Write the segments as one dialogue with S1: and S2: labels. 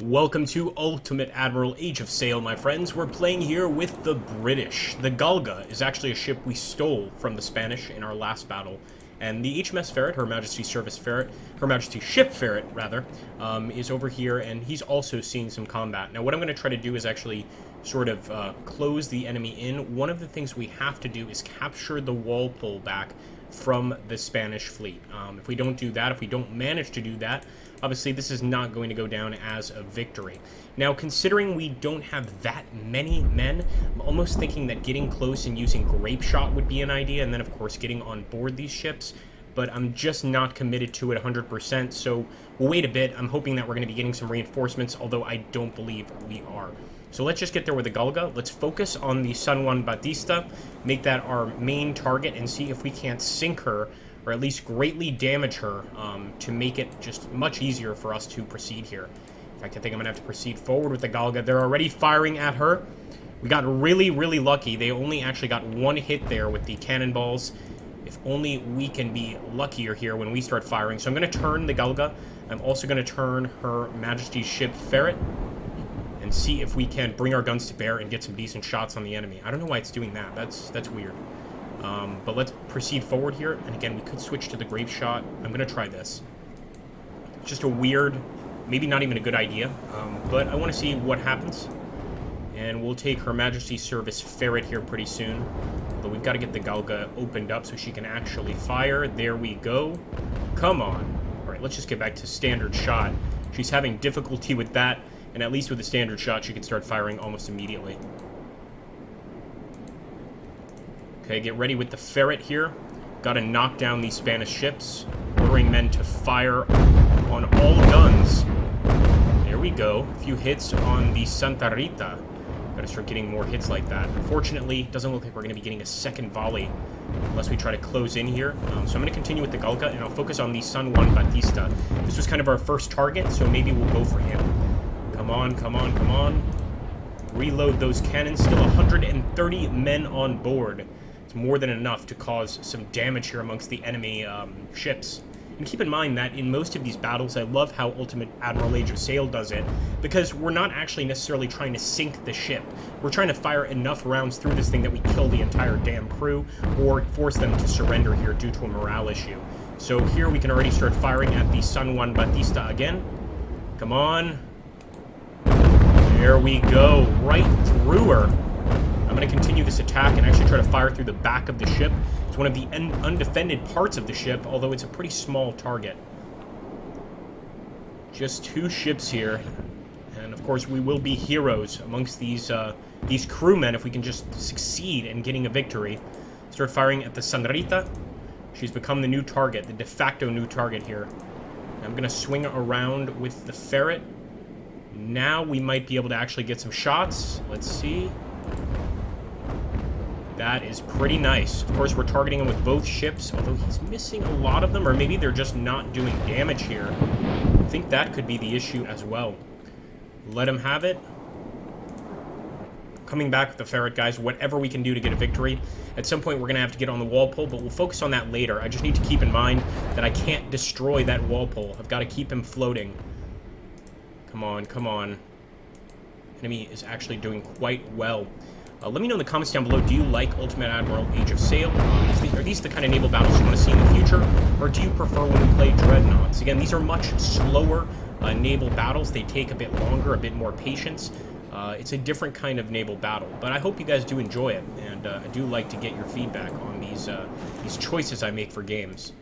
S1: Welcome to Ultimate Admiral Age of Sail, my friends. We're playing here with the British. The Galga is actually a ship we stole from the Spanish in our last battle. And the HMS Ferret, Her Majesty's Service Ferret, Her Majesty's Ship Ferret, rather, is over here, and he's also seeing some combat. Now, what I'm going to try to do is actually sort of close the enemy in. One of the things we have to do is capture the Walpole back from the Spanish fleet. If we don't do that, if we don't manage to do that, obviously this is not going to go down as a victory. Now, considering we don't have that many men, I'm almost thinking that getting close and using grape shot would be an idea, and then of course getting on board these ships, but I'm just not committed to it 100%, so we'll wait a bit. I'm hoping that we're going to be getting some reinforcements, although I don't believe we are. So let's just get there with the Galga. Let's focus on the San Juan Bautista, make that our main target, and see if we can't sink her, or at least greatly damage her, to make it just much easier for us to proceed here. In fact, I think I'm going to have to proceed forward with the Galga. They're already firing at her. We got really, really lucky. They only actually got one hit there with the cannonballs. If only we can be luckier here when we start firing. So I'm going to turn the Galga. I'm also going to turn Her Majesty's Ship Ferret and see if we can bring our guns to bear and get some decent shots on the enemy. I don't know why it's doing that. That's weird. But let's proceed forward here. And again, we could switch to the grape shot. I'm going to try this. It's just a weird, maybe not even a good idea. But I want to see what happens. And we'll take Her Majesty's Service Ferret here pretty soon. Although we've got to get the Galga opened up so she can actually fire. There we go. Come on. All right, let's just get back to standard shot. She's having difficulty with that. And at least with the standard shot, she can start firing almost immediately. Okay, get ready with the Ferret here. Got to knock down these Spanish ships. Ordering men to fire on all guns. There we go. A few hits on the Santa Rita. Got to start getting more hits like that. Unfortunately, it doesn't look like we're going to be getting a second volley unless we try to close in here. So I'm going to continue with the Galga, and I'll focus on the San Juan Bautista. This was kind of our first target, so maybe we'll go for him. Come on, come on, come on. Reload those cannons. Still 130 men on board. It's more than enough to cause some damage here amongst the enemy ships. And keep in mind that in most of these battles, I love how Ultimate Admiral Age of Sail does it, because we're not actually necessarily trying to sink the ship. We're trying to fire enough rounds through this thing that we kill the entire damn crew, or force them to surrender here due to a morale issue. So here we can already start firing at the San Juan Bautista again. Come on. There we go, right through her. I'm going to continue this attack and actually try to fire through the back of the ship. It's one of the undefended parts of the ship, although it's a pretty small target. Just two ships here. And of course, we will be heroes amongst these crewmen if we can just succeed in getting a victory. Start firing at the Santa Rita. She's become the new target, the de facto new target here. I'm going to swing around with the Ferret. Now we might be able to actually get some shots. Let's see. That is pretty nice. Of course, we're targeting him with both ships, although he's missing a lot of them, or maybe they're just not doing damage here. I think that could be the issue as well. Let him have it. Coming back with the Ferret, guys. Whatever we can do to get a victory. At some point, we're going to have to get on the Walpole, but we'll focus on that later. I just need to keep in mind that I can't destroy that Walpole. I've got to keep him floating. Come on, come on. Enemy is actually doing quite well. Let me know in the comments down below, do you like Ultimate Admiral Age of Sail? Are these the kind of naval battles you want to see in the future? Or do you prefer when we play Dreadnoughts? Again, these are much slower naval battles. They take a bit longer, a bit more patience. It's a different kind of naval battle. But I hope you guys do enjoy it. And I do like to get your feedback on these choices I make for games.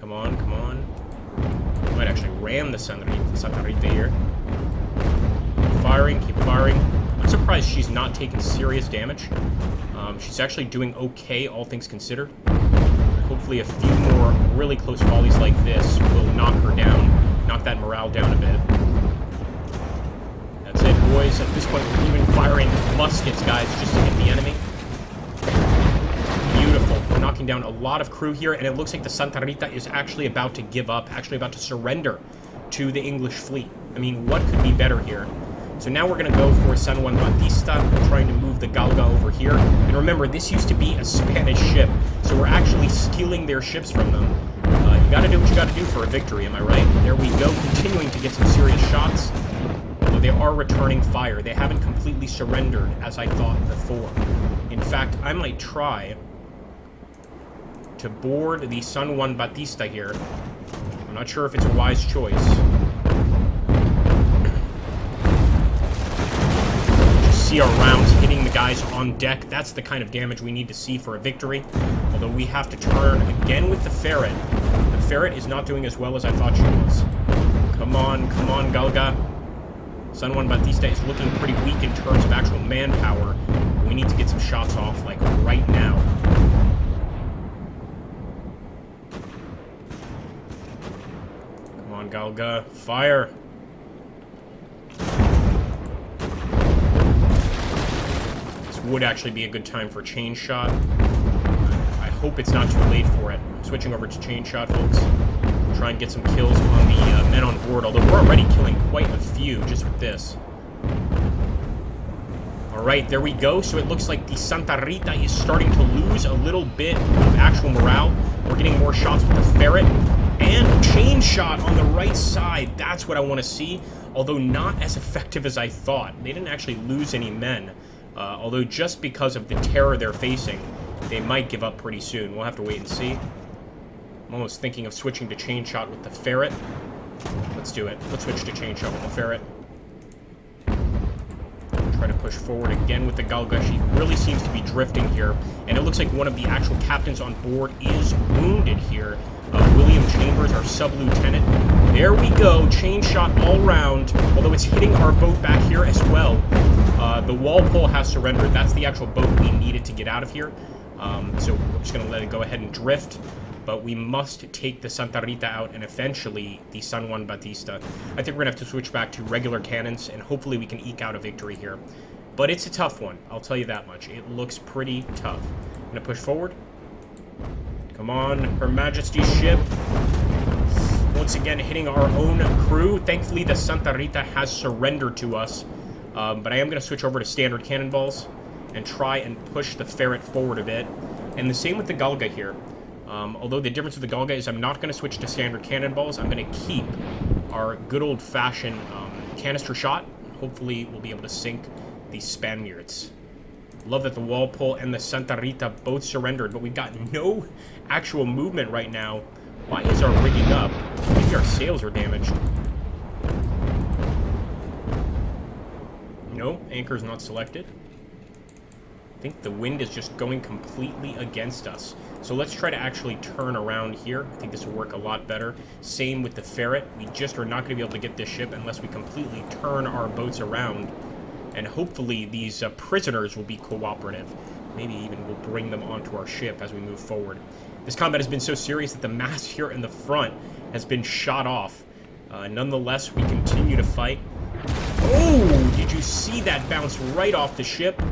S1: Come on, come on. I might actually ram the Santa Rita here. Keep firing. I'm surprised she's not taking serious damage. She's actually doing okay, all things considered. Hopefully a few more really close volleys like this will knock her down, knock that morale down a bit. That's it, boys. At this point, we're even firing muskets, guys, just to hit the enemy. Beautiful. We're knocking down a lot of crew here, and it looks like the Santa Rita is actually about to give up, actually about to surrender to the English fleet. I mean, what could be better here? So now we're going to go for San Juan Bautista. We're trying to move the Galga over here. And remember, this used to be a Spanish ship, so we're actually stealing their ships from them. You got to do what you got to do for a victory, am I right? There we go, continuing to get some serious shots. Although they are returning fire. They haven't completely surrendered, as I thought before. In fact, I might try to board the San Juan Bautista here. I'm not sure if it's a wise choice. Just see our rounds hitting the guys on deck. That's the kind of damage we need to see for a victory. Although we have to turn again with the Ferret. The Ferret is not doing as well as I thought she was. Come on, Galga. San Juan Bautista is looking pretty weak in terms of actual manpower. We need to get some shots off, like, right now. Come on, Galga. Fire! This would actually be a good time for chain shot. I hope it's not too late for it. I'm switching over to chain shot, folks. Try and get some kills on the men on board, although we're already killing quite a few just with this. Alright, there we go. So it looks like the Santa Rita is starting to lose a little bit of actual morale. We're getting more shots with the Ferret. And chain shot on the right side. That's what I want to see, although not as effective as I thought. They didn't actually lose any men, although just because of the terror they're facing, they might give up pretty soon. We'll have to wait and see. I'm almost thinking of switching to chain shot with the Ferret. Let's do it. Let's switch to chain shot with the Ferret. Try to push forward again with the Galga. She really seems to be drifting here. And it looks like one of the actual captains on board is wounded here. William Chambers, our sub-lieutenant. There we go. Chain shot all round. Although it's hitting our boat back here as well. The Walpole has surrendered. That's the actual boat we needed to get out of here. So we're just going to let it go ahead and drift. But we must take the Santa Rita out and eventually the San Juan Bautista. I think we're going to have to switch back to regular cannons, and hopefully we can eke out a victory here. But it's a tough one, I'll tell you that much. It looks pretty tough. I'm going to push forward. Come on, Her Majesty's ship. Once again, hitting our own crew. Thankfully, the Santa Rita has surrendered to us. But I am going to switch over to standard cannonballs and try and push the Ferret forward a bit. And the same with the Galga here. Although the difference with the Galga is I'm not going to switch to standard cannonballs. I'm going to keep our good old-fashioned canister shot. Hopefully, we'll be able to sink the Spaniards. Love that the Walpole and the Santa Rita both surrendered, but we've got no actual movement right now. Why is our rigging up? Maybe our sails are damaged. No, anchor's not selected. I think the wind is just going completely against us. So let's try to actually turn around here. I think this will work a lot better. Same with the Ferret. We just are not going to be able to get this ship unless we completely turn our boats around. And hopefully these prisoners will be cooperative. Maybe even we'll bring them onto our ship as we move forward. This combat has been so serious that the mast here in the front has been shot off. Nonetheless, we continue to fight. Oh, did you see that bounce right off the ship?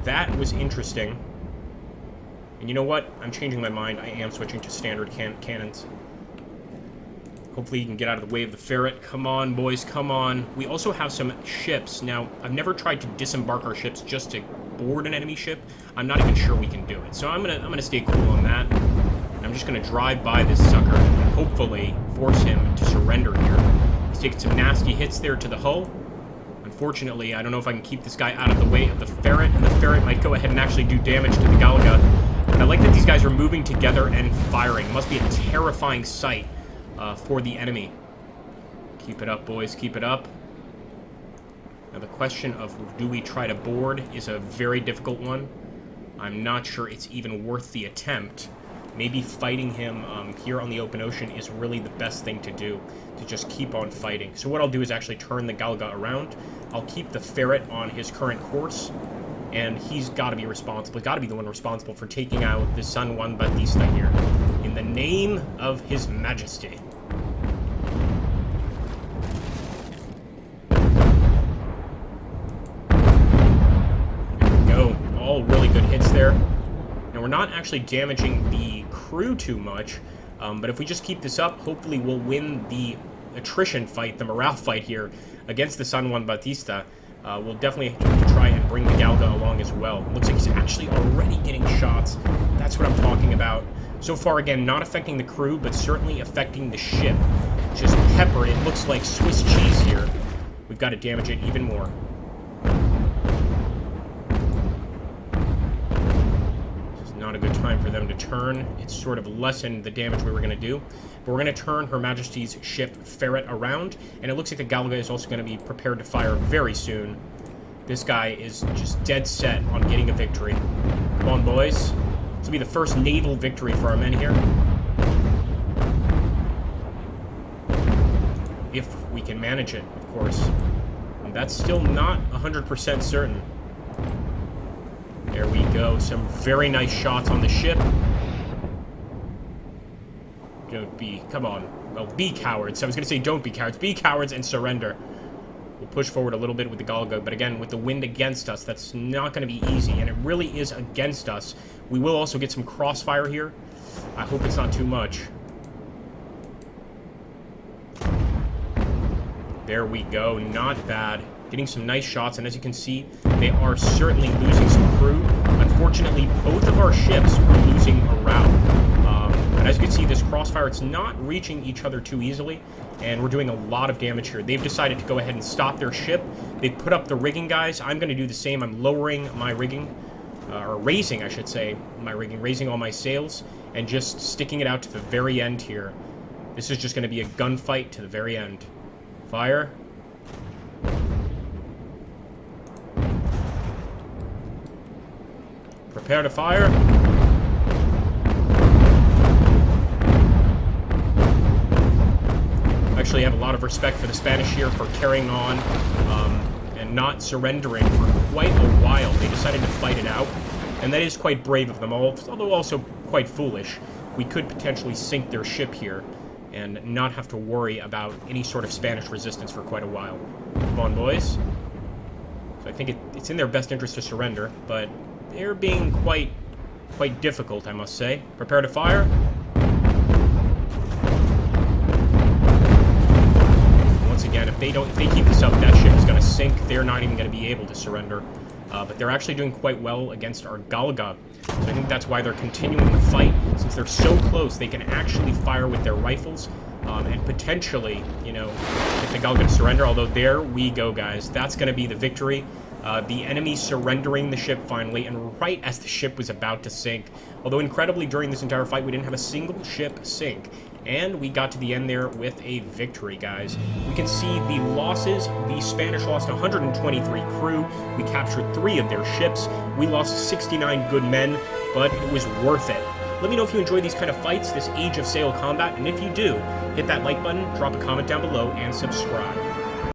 S1: That was interesting. And you know what? I'm changing my mind. I am switching to standard cannons. Hopefully you can get out of the way of the Ferret. Come on, boys, come on. We also have some ships. Now, I've never tried to disembark our ships just to board an enemy ship. I'm not even sure we can do it. So I'm gonna stay cool on that. And I'm just gonna drive by this sucker and hopefully force him to surrender here. He's taking some nasty hits there to the hull. Unfortunately, I don't know if I can keep this guy out of the way of the Ferret, and the Ferret might go ahead and actually do damage to the Galga. But I like that these guys are moving together and firing. It must be a terrifying sight for the enemy. Keep it up, boys. Keep it up. Now, the question of do we try to board is a very difficult one. I'm not sure it's even worth the attempt. Maybe fighting him here on the open ocean is really the best thing to do, to just keep on fighting. So what I'll do is actually turn the Galga around. I'll keep the Ferret on his current course, and he's got to be responsible. He's got to be the one responsible for taking out the San Juan Bautista here. In the name of His Majesty. There we go. All really good hits there. Now, we're not actually damaging the crew too much, but if we just keep this up, hopefully we'll win the attrition fight, the morale fight here against the San Juan Bautista. We'll definitely have to try and bring the Galga along as well. Looks like he's actually already getting shots. That's what I'm talking about. So far, again, not affecting the crew, but certainly affecting the ship. Just peppered. It looks like Swiss cheese here. we've got to damage it even more. This is not a good time for them to turn. It's sort of lessened the damage we were going to do. But we're going to turn Her Majesty's ship Ferret around, and it looks like the Galga is also going to be prepared to fire very soon. This guy is just dead set on getting a victory. Come on, boys. This will be the first naval victory for our men here. If we can manage it, of course. And that's still not 100% certain. There we go. Some very nice shots on the ship. Don't be... Come on. Well, be cowards. I was going to say don't be cowards. Be cowards and surrender. We'll push forward a little bit with the Galga, but again, with the wind against us, that's not going to be easy, and it really is against us. We will also get some crossfire here. I hope it's not too much. There we go. Not bad. Getting some nice shots, and as you can see, they are certainly losing some crew. Unfortunately, both of our ships are losing morale. But as you can see, this crossfire, it's not reaching each other too easily, and we're doing a lot of damage here. They've decided to go ahead and stop their ship. They've put up the rigging, guys. I'm going to do the same. I'm lowering my rigging, or raising, I should say, my rigging, raising all my sails, and just sticking it out to the very end here. This is just going to be a gunfight to the very end. Fire. Prepare to fire. Actually have a lot of respect for the Spanish here for carrying on and not surrendering for quite a while. They decided to fight it out, and that is quite brave of them, although also quite foolish. We could potentially sink their ship here and not have to worry about any sort of Spanish resistance for quite a while. Come on, boys. So I think it's in their best interest to surrender, but they're being quite difficult, I must say. Prepare to fire. Once again, if they keep this up, that ship is going to sink. They're not even going to be able to surrender. But they're actually doing quite well against our Galga. So I think that's why they're continuing the fight. Since they're so close, they can actually fire with their rifles and potentially, you know, get the Galga to surrender. Although there we go, guys. That's going to be the victory. The enemy surrendering the ship finally, and right as the ship was about to sink. Although incredibly, during this entire fight, we didn't have a single ship sink. And we got to the end there with a victory, guys. We can see the losses. The Spanish lost 123 crew. We captured 3 of their ships. We lost 69 good men, but it was worth it. Let me know if you enjoy these kind of fights, this Age of Sail combat, and if you do, hit that like button, drop a comment down below, and subscribe.